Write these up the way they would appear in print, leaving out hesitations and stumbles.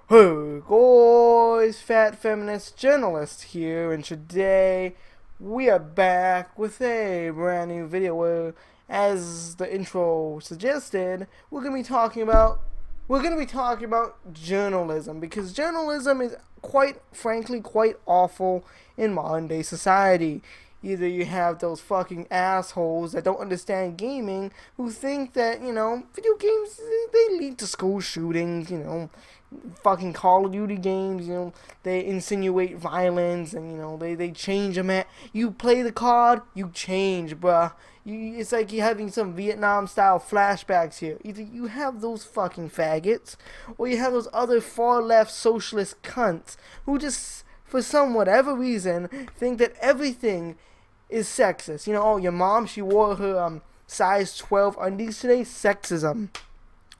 Hey guys, fat feminist journalist here, and today we are back with a brand new video where, as the intro suggested, we're gonna be talking about journalism, because journalism is quite frankly quite awful in modern day society. Either you have those fucking assholes that don't understand gaming who think that, video games, they lead to school shootings, fucking Call of Duty games, they insinuate violence and, they change them at, you play the card, you change, bruh. It's like you're having some Vietnam style flashbacks here. Either you have those fucking faggots, or you have those other far left socialist cunts who just, for some whatever reason, think that everything is sexist. Oh, your mom, she wore her size 12 undies today, sexism.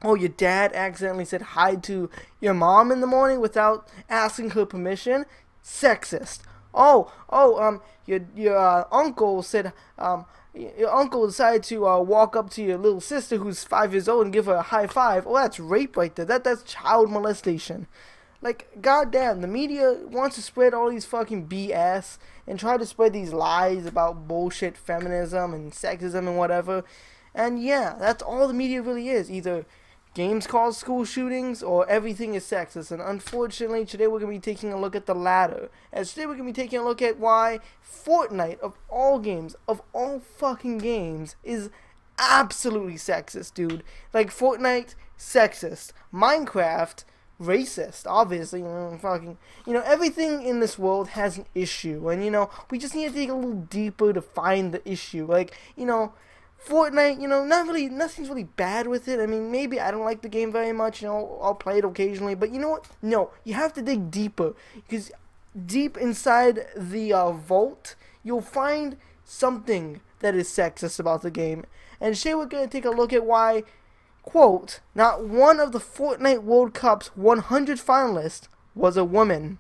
Oh, your dad accidentally said hi to your mom in the morning without asking her permission, sexist. Your uncle said, your uncle decided to walk up to your little sister who's 5 years old and give her a high five. Oh, that's rape right there. That's child molestation. Like, goddamn, the media wants to spread all these fucking BS and try to spread these lies about bullshit feminism and sexism and whatever. And yeah, that's all the media really is. Either games cause school shootings or everything is sexist. And unfortunately, today we're going to be taking a look at the latter. As today we're going to be taking a look at why Fortnite, of all games, of all fucking games, is absolutely sexist, dude. Like, Fortnite, sexist. Minecraft, racist, obviously. Everything in this world has an issue, and we just need to dig a little deeper to find the issue. Like, Fortnite, nothing's really bad with it. I mean, maybe I don't like the game very much, I'll play it occasionally, but you know what? No, you have to dig deeper, because deep inside the vault, you'll find something that is sexist about the game. And today we're going to take a look at why, quote, not one of the Fortnite World Cup's 100 finalists was a woman.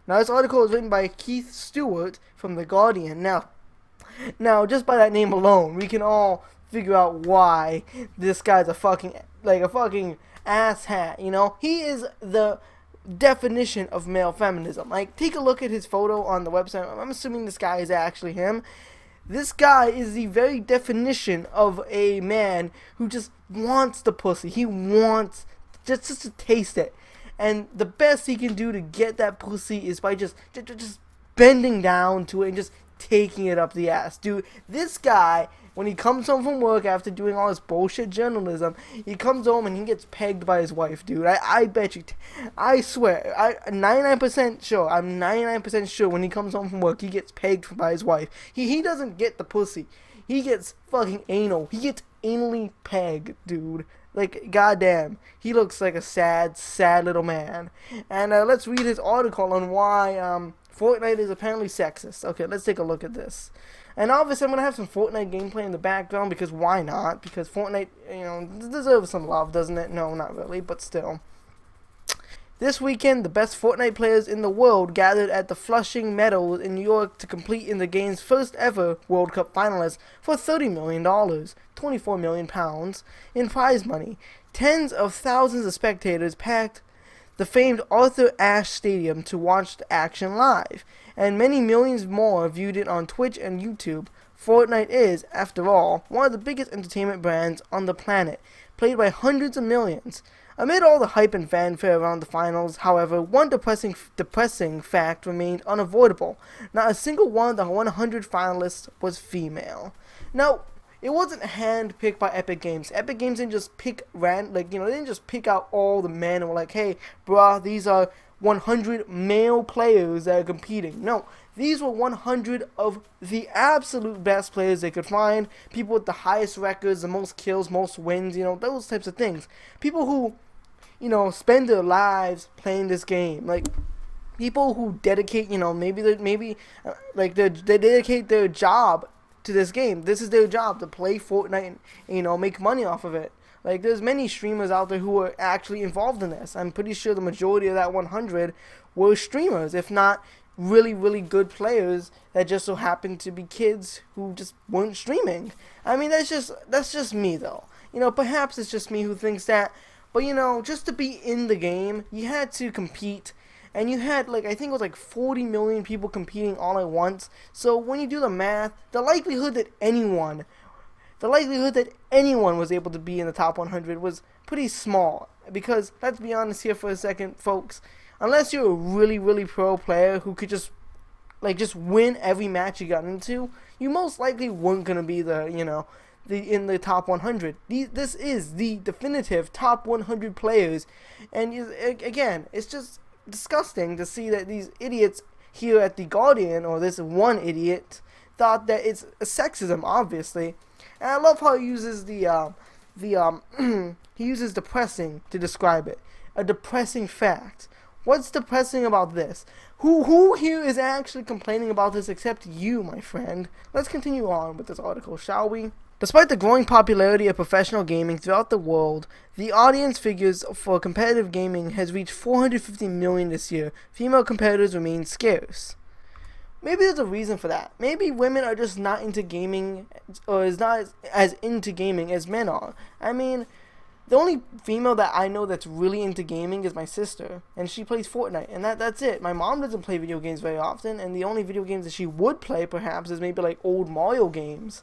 Now, this article is written by Keith Stewart from The Guardian. Now, just by that name alone, we can all figure out why this guy's a fucking asshat, He is the definition of male feminism. Like, take a look at his photo on the website. I'm assuming this guy is actually him. This guy is the very definition of a man who just wants the pussy. He wants just to taste it. And the best he can do to get that pussy is by just bending down to it and just taking it up the ass. Dude, this guy, when he comes home from work after doing all this bullshit journalism, he comes home and he gets pegged by his wife, dude. I bet you, I swear, I'm 99% sure when he comes home from work, he gets pegged by his wife. He doesn't get the pussy. He gets fucking anal. He gets anally pegged, dude. Like, goddamn, he looks like a sad little man. And let's read his article on why Fortnite is apparently sexist. Okay, let's take a look at this. And obviously, I'm going to have some Fortnite gameplay in the background, because why not? Because Fortnite, deserves some love, doesn't it? No, not really, but still. This weekend, the best Fortnite players in the world gathered at the Flushing Meadows in New York to compete in the game's first ever World Cup finalists for $30 million, £24 million in prize money. Tens of thousands of spectators packed the famed Arthur Ashe Stadium to watch the action live, and many millions more viewed it on Twitch and YouTube. Fortnite is, after all, one of the biggest entertainment brands on the planet, played by hundreds of millions. Amid all the hype and fanfare around the finals, however, one depressing fact remained unavoidable. Not a single one of the 100 finalists was female. Now, it wasn't handpicked by Epic Games. Epic Games didn't just pick they didn't just pick out all the men and were like, hey, bruh, these are 100 male players that are competing. No, these were 100 of the absolute best players they could find. People with the highest records, the most kills, most wins, those types of things. People who, spend their lives playing this game. Like, people who dedicate, they dedicate their job to this game. This is their job, to play Fortnite and, make money off of it. Like, there's many streamers out there who are actually involved in this. I'm pretty sure the majority of that 100 were streamers, if not really, really good players that just so happened to be kids who just weren't streaming. I mean, that's just me, though. Perhaps it's just me who thinks that But just to be in the game, you had to compete, and you had like I think it was like 40 million people competing all at once. So when you do the math, the likelihood that anyone was able to be in the top 100 was pretty small. Because let's be honest here for a second, folks. Unless you're a really, really pro player who could just win every match you got into, you most likely weren't gonna be in the top 100. This is the definitive top 100 players, and again, it's just disgusting to see that these idiots here at the Guardian, or this one idiot, thought that it's a sexism, obviously. And I love how he uses he uses depressing to describe it. A depressing fact. What's depressing about this? Who here is actually complaining about this except you, my friend? Let's continue on with this article, shall we? Despite the growing popularity of professional gaming throughout the world, the audience figures for competitive gaming has reached 450 million this year. Female competitors remain scarce. Maybe there's a reason for that. Maybe women are just not into gaming, or is not as into gaming as men are. I mean, the only female that I know that's really into gaming is my sister, and she plays Fortnite, and that's it. My mom doesn't play video games very often, and the only video games that she would play, perhaps, is maybe like old Mario games.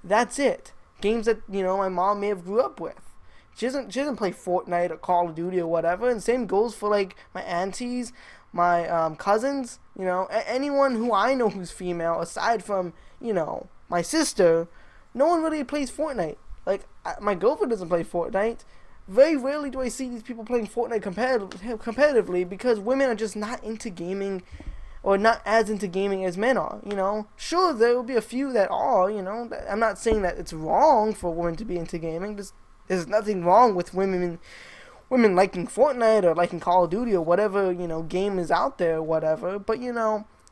That's it. Games that, my mom may have grew up with. She doesn't play Fortnite or Call of Duty or whatever, and same goes for, like, my aunties, my cousins, anyone who I know who's female, aside from, my sister. No one really plays Fortnite. Like, my girlfriend doesn't play Fortnite. Very rarely do I see these people playing Fortnite competitively, because women are just not into gaming, or not as into gaming as men are, Sure, there will be a few that are, I'm not saying that it's wrong for women to be into gaming. There's nothing wrong with women liking Fortnite or liking Call of Duty or whatever, game is out there or whatever. But,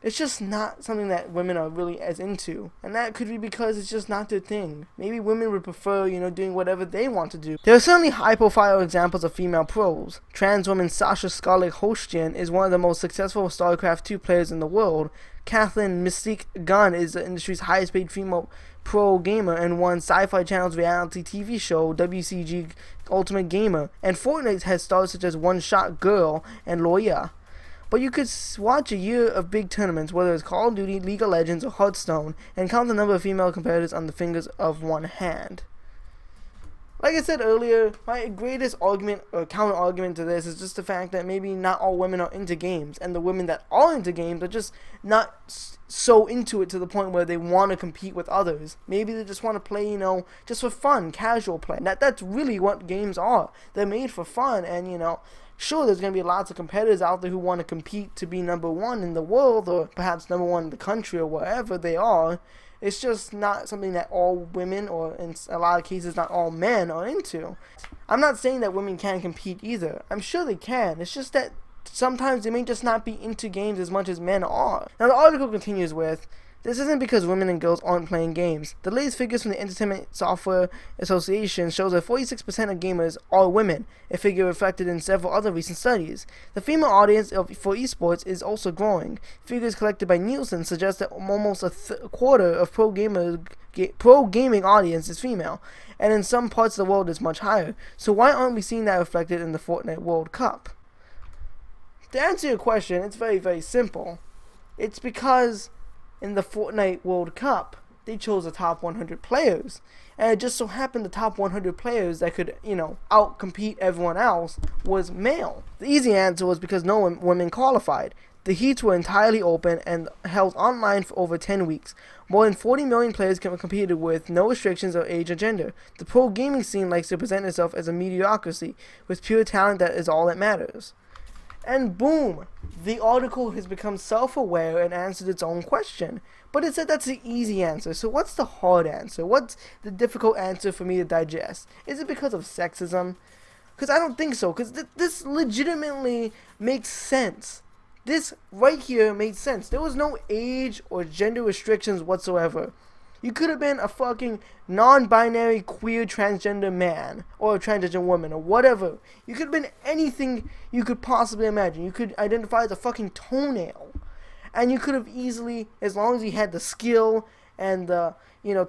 it's just not something that women are really as into. And that could be because it's just not their thing. Maybe women would prefer, doing whatever they want to do. There are certainly high-profile examples of female pros. Trans woman Sasha Scarlett Hoshtian is one of the most successful StarCraft 2 players in the world. Kathleen Mystique Gunn is the industry's highest-paid female pro gamer and won Sci-Fi Channel's reality TV show WCG Ultimate Gamer. And Fortnite has stars such as One Shot Girl and Loya. But you could watch a year of big tournaments, whether it's Call of Duty, League of Legends, or Hearthstone, and count the number of female competitors on the fingers of one hand. Like I said earlier, my greatest argument or counter-argument to this is just the fact that maybe not all women are into games, and the women that are into games are just not so into it to the point where they want to compete with others. Maybe they just want to play, just for fun, casual play. That's really what games are. They're made for fun, and, sure, there's going to be lots of competitors out there who want to compete to be number one in the world, or perhaps number one in the country, or wherever they are. It's just not something that all women, or in a lot of cases not all men, are into. I'm not saying that women can't compete either. I'm sure they can. It's just that sometimes they may just not be into games as much as men are. Now the article continues with, this isn't because women and girls aren't playing games. The latest figures from the Entertainment Software Association shows that 46% of gamers are women, a figure reflected in several other recent studies. The female audience for esports is also growing. Figures collected by Nielsen suggest that almost a quarter of pro gaming audience is female, and in some parts of the world it's much higher. So why aren't we seeing that reflected in the Fortnite World Cup? To answer your question, it's very, very simple. It's because in the Fortnite World Cup, they chose the top 100 players. And it just so happened the top 100 players that could, outcompete everyone else was male. The easy answer was because no women qualified. The heats were entirely open and held online for over 10 weeks. More than 40 million players competed with no restrictions of age or gender. The pro gaming scene likes to present itself as a mediocrity, with pure talent that is all that matters. And boom, the article has become self-aware and answered its own question. But it said that's the easy answer, so what's the hard answer? What's the difficult answer for me to digest? Is it because of sexism? Because I don't think so, because this legitimately makes sense. This right here made sense. There was no age or gender restrictions whatsoever. You could have been a fucking non-binary queer transgender man or a transgender woman or whatever. You could have been anything you could possibly imagine. You could identify as a fucking toenail. And you could have easily, as long as you had the skill and the,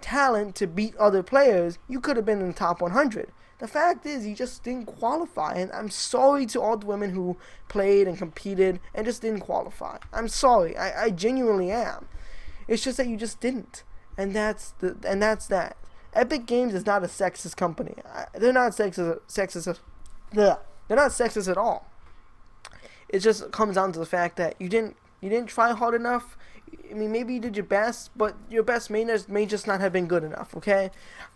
talent to beat other players, you could have been in the top 100. The fact is, you just didn't qualify, and I'm sorry to all the women who played and competed and just didn't qualify. I'm sorry, I genuinely am. It's just that you just didn't, and that's that. Epic Games is not a sexist company. They're not sexist. They're not sexist at all. It just comes down to the fact that you didn't try hard enough. I mean, maybe you did your best, but your best may just not have been good enough, okay?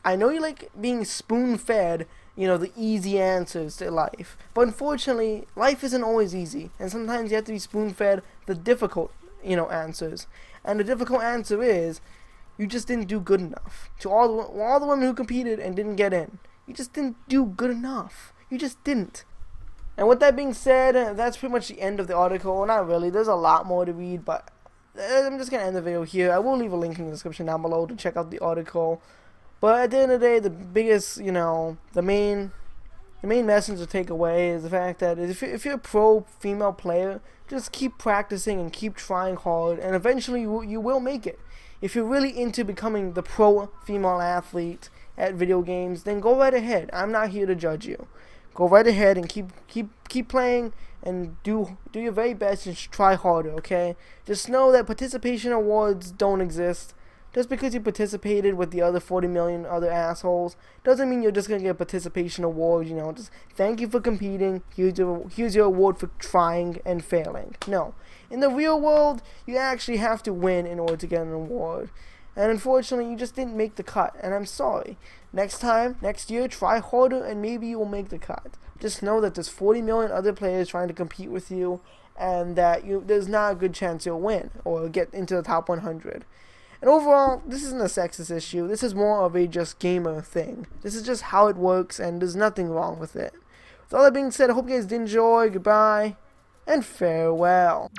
I know you like being spoon-fed, the easy answers to life. But unfortunately, life isn't always easy. And sometimes you have to be spoon-fed the difficult, answers. And the difficult answer is, you just didn't do good enough. To all the women who competed and didn't get in, you just didn't do good enough. You just didn't. And with that being said, that's pretty much the end of the article. Not really. There's a lot more to read, but I'm just going to end the video here. I will leave a link in the description down below to check out the article. But at the end of the day, the biggest, the main message to take away is the fact that if you're a pro female player, just keep practicing and keep trying hard, and eventually you will make it. If you're really into becoming the pro female athlete at video games, then go right ahead. I'm not here to judge you. Go right ahead and keep playing and do your very best and try harder, okay? Just know that participation awards don't exist. Just because you participated with the other 40 million other assholes doesn't mean you're just going to get a participation award, Just thank you for competing. Here's your award for trying and failing. No. In the real world, you actually have to win in order to get an award. And unfortunately, you just didn't make the cut, and I'm sorry. Next year, try harder, and maybe you will make the cut. Just know that there's 40 million other players trying to compete with you, and that there's not a good chance you'll win or get into the top 100. And overall, this isn't a sexist issue. This is more of a just gamer thing. This is just how it works, and there's nothing wrong with it. With all that being said, I hope you guys did enjoy. Goodbye, and farewell.